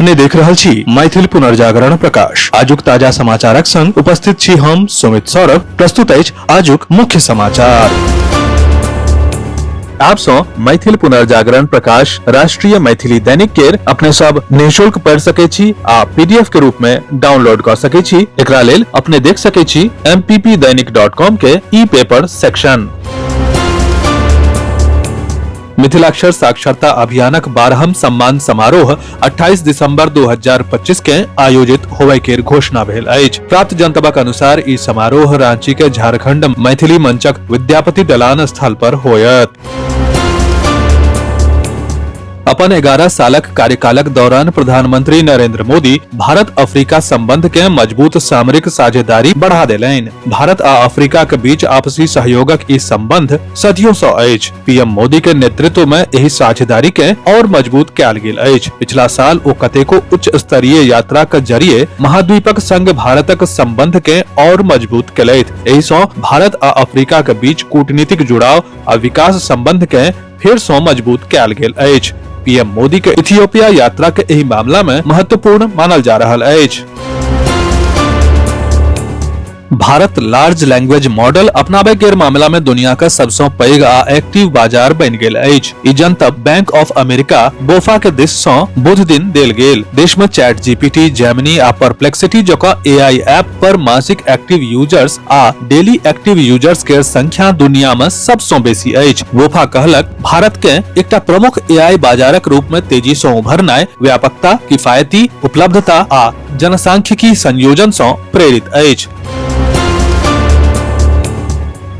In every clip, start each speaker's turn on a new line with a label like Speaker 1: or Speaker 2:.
Speaker 1: अपने देख रहल छी मैथिल पुनर्जागरण प्रकाश। आजुक ताजा समाचारक संग उपस्थित छी हम सुमित सौरभ। प्रस्तुत अछि आजुक मुख्य समाचार। आप सो मैथिल पुनर्जागरण प्रकाश राष्ट्रीय मैथिली दैनिक केर अपने सब निःशुल्क पढ़ सके छी आ पीडीएफ के रूप में डाउनलोड कर सके छी। एकरा लेल अपने देख सके छी mppdainik.com के ई पेपर सेक्शन। मिथिलाक्षर साक्षरता अभियानक 12हम सम्मान समारोह 28 दिसंबर 2025 के आयोजित होवे के घोषणा भेल अछि। प्राप्त जनतबक अनुसार ई समारोह रांची के झारखंड मैथिली मंचक विद्यापति दलान स्थल पर होयत। अपन 11 सालक कार्यकालक दौरान प्रधानमंत्री नरेंद्र मोदी भारत अफ्रीका संबंध के मजबूत सामरिक साझेदारी बढ़ा देलनि। भारत आ अफ्रीका के बीच आपसी सहयोगक ई संबंध सदियों सँ अछि। पीएम मोदी के नेतृत्व में एही साझेदारी के और मजबूत कयल गेल अछि। पिछला साल ओ कतेको उच्च स्तरीय यात्रा के जरिए महाद्वीपक संग भारतक संबंध के और मजबूत केलथि। एही सँ भारत आ अफ्रीका के बीच कूटनीतिक जुड़ाव आ विकास संबंध के फेर सँ मजबूत कयल गेल अछि। पीएम मोदी के इथियोपिया यात्रा के एही मामला में महत्वपूर्ण मानल जा रहल अछि। भारत लार्ज लैंग्वेज मॉडल अपनाबे के मामला में दुनिया का सबसे पैघ आ एक्टिव बाजार बन गेल अछि। ई जनतब बैंक ऑफ अमेरिका बोफा के दिस सँ बुध दिन देल गेल। देश में चैट जीपीटी, जेमिनी आ परप्लेक्सिटी जकां एआई ऐप पर मासिक एक्टिव यूजर्स आ डेली एक्टिव यूजर्स के संख्या दुनिया में सबसे बेसी अछि। बोफा कहलक भारत के एकटा प्रमुख एआई बाजारक रूप में तेजी सँ उभरनाय व्यापकता, किफायती उपलब्धता आ जनसांख्यिकी संयोजन सँ प्रेरित अछि।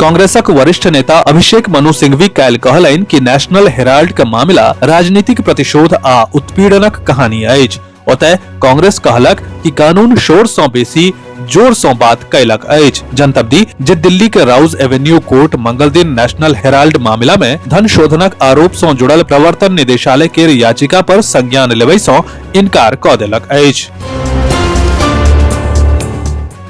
Speaker 1: कांग्रेसक वरिष्ठ नेता अभिषेक मनु सिंघवी काल्हि कहलनि कि नेशनल हेराल्ड के मामला राजनीतिक प्रतिशोध आ उत्पीड़नक कहानी अछि। ओतय कांग्रेस कहलक कि कानून शोर सँ बेसी जोर सँ बात कयलक अछि। जनतब दी जे दिल्ली के राउज एवेन्यू कोर्ट मंगल दिन नेशनल हेराल्ड मामला में धन शोधनक आरोप सँ जुड़ल प्रवर्तन निदेशालय के याचिका पर संज्ञान लेबय सँ इनकार कऽ देलक अछि।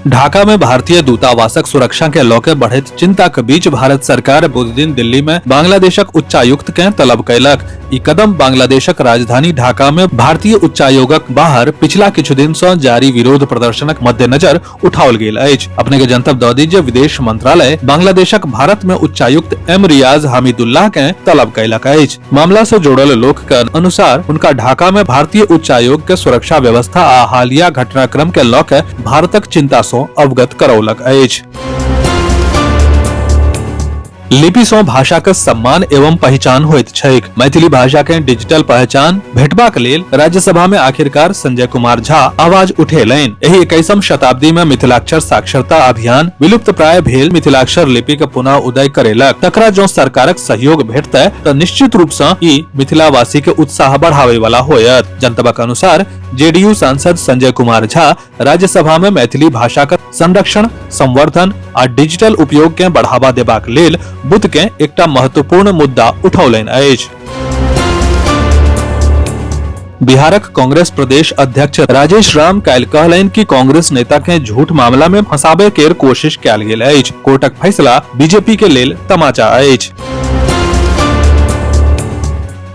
Speaker 1: ढाका में भारतीय दूतावासक सुरक्षा के लऽ के बढ़ैत चिंता के बीच भारत सरकार बुध दिन दिल्ली में बांग्लादेशक उच्चायुक्त के तलब कयलक। ई कदम बांग्लादेशक राजधानी ढाका में भारतीय उच्चायोगक बाहर पिछला किछु दिन सँ जारी विरोध प्रदर्शनक मद्देनजर उठाओल गेल अछि। अपने के जनतब दऽ दी जे विदेश मंत्रालय बांग्लादेशक भारत में उच्चायुक्त एम रियाज हामिदुल्लाह के तलब कयलक अछि। मामला से जुड़ल लोक के अनुसार उनका ढाका में भारतीय उच्चायोग के सुरक्षा व्यवस्था आ हालिया घटनाक्रम के लऽ के भारतक चिंता अवगत करौलक अछि। लिपि सँ भाषा के सम्मान एवं पहचान होइत छैक। मैथिली भाषा के डिजिटल पहचान भेटबाक लेल राज्यसभा में आखिरकार संजय कुमार झा आवाज उठेलनि। एही 21वीं शताब्दी में मिथिलाक्षर साक्षरता अभियान विलुप्त प्राय भेल मिथिलाक्षर लिपि के पुनः उदय करेलक। तकरा जो सरकारक सहयोग भेटतै तऽ निश्चित रूप सँ ई मिथिलावासी के उत्साह बढ़ावे वाला होयत। जनतबक अनुसार जेडीयू सांसद संजय कुमार झा राज्यसभा में मैथिली भाषा के संरक्षण, संवर्धन आ डिजिटल उपयोग के बढ़ावा देबाक लेल बुध के एकटा महत्वपूर्ण मुद्दा उठौलनि अछि। बिहारक कांग्रेस प्रदेश अध्यक्ष राजेश राम काल्हि कहलनि कि कांग्रेस नेता के झूठ मामला में फंसाबे के कोशिश कयल गेल अछि। कोर्टक फैसला बीजेपी के लेल तमाचा अछि।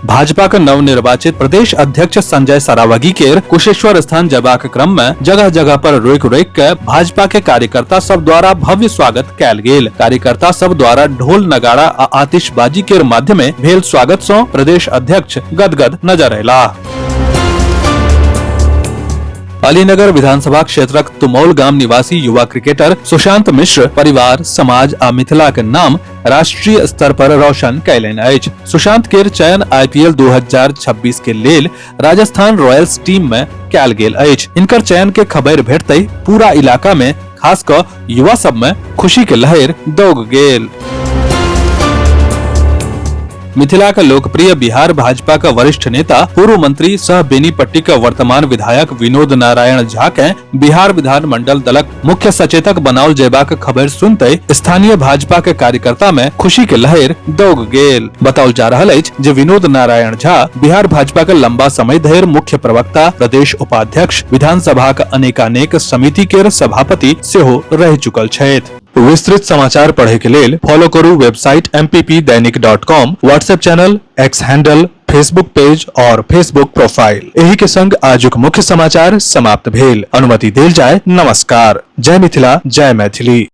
Speaker 1: भाजपा के नवनिर्वाचित प्रदेश अध्यक्ष संजय सरावगी के कुशेश्वर स्थान जबाक क्रम में जगह जगह पर रोकि के भाजपा के कार्यकर्ता सब द्वारा भव्य स्वागत कयल गेल। कार्यकर्ता सब द्वारा ढोल, नगाड़ा आ आतिशबाजी के माध्यमे भेल स्वागत सँ प्रदेश अध्यक्ष गदगद नजर अयलाह। अलीनगर विधानसभा क्षेत्रक तुमौल गाम निवासी युवा क्रिकेटर सुशांत मिश्र परिवार, समाज आ मिथिला के नाम राष्ट्रीय स्तर पर रोशन कयलनि अछि। सुशांत के चयन आईपीएल 2026 के लेल राजस्थान रॉयल्स टीम में कयल गेल अछि। इनकर चयन के खबर भेटते पूरा इलाका में खास कऽ युवा सब में खुशी के लहर दौग गेल। मिथिला का लोकप्रिय बिहार भाजपा का वरिष्ठ नेता पूर्व मंत्री सह बेनीपट्टी का वर्तमान विधायक विनोद नारायण झा के बिहार विधानमंडल दलक मुख्य सचेतक बनाओल जेबाक खबर सुनते स्थानीय भाजपा के कार्यकर्ता में खुशी के लहर दौग गेल। बताओल जा रहल अछि जे विनोद नारायण झा बिहार भाजपा के लंबा समय धरि मुख्य प्रवक्ता, प्रदेश उपाध्यक्ष, विधानसभा के अनेकानेक समिति के सभापति सेहो रह चुकल छथि। विस्तृत समाचार पढ़े के लेल फॉलो करू website mppdainik.com, WhatsApp channel, x handle Facebook page और फेसबुक प्रोफाइल। एही के संग आजुक मुख्य समाचार समाप्त भेल। अनुमति देल जाय। नमस्कार। जय मिथिला, जय मैथिली।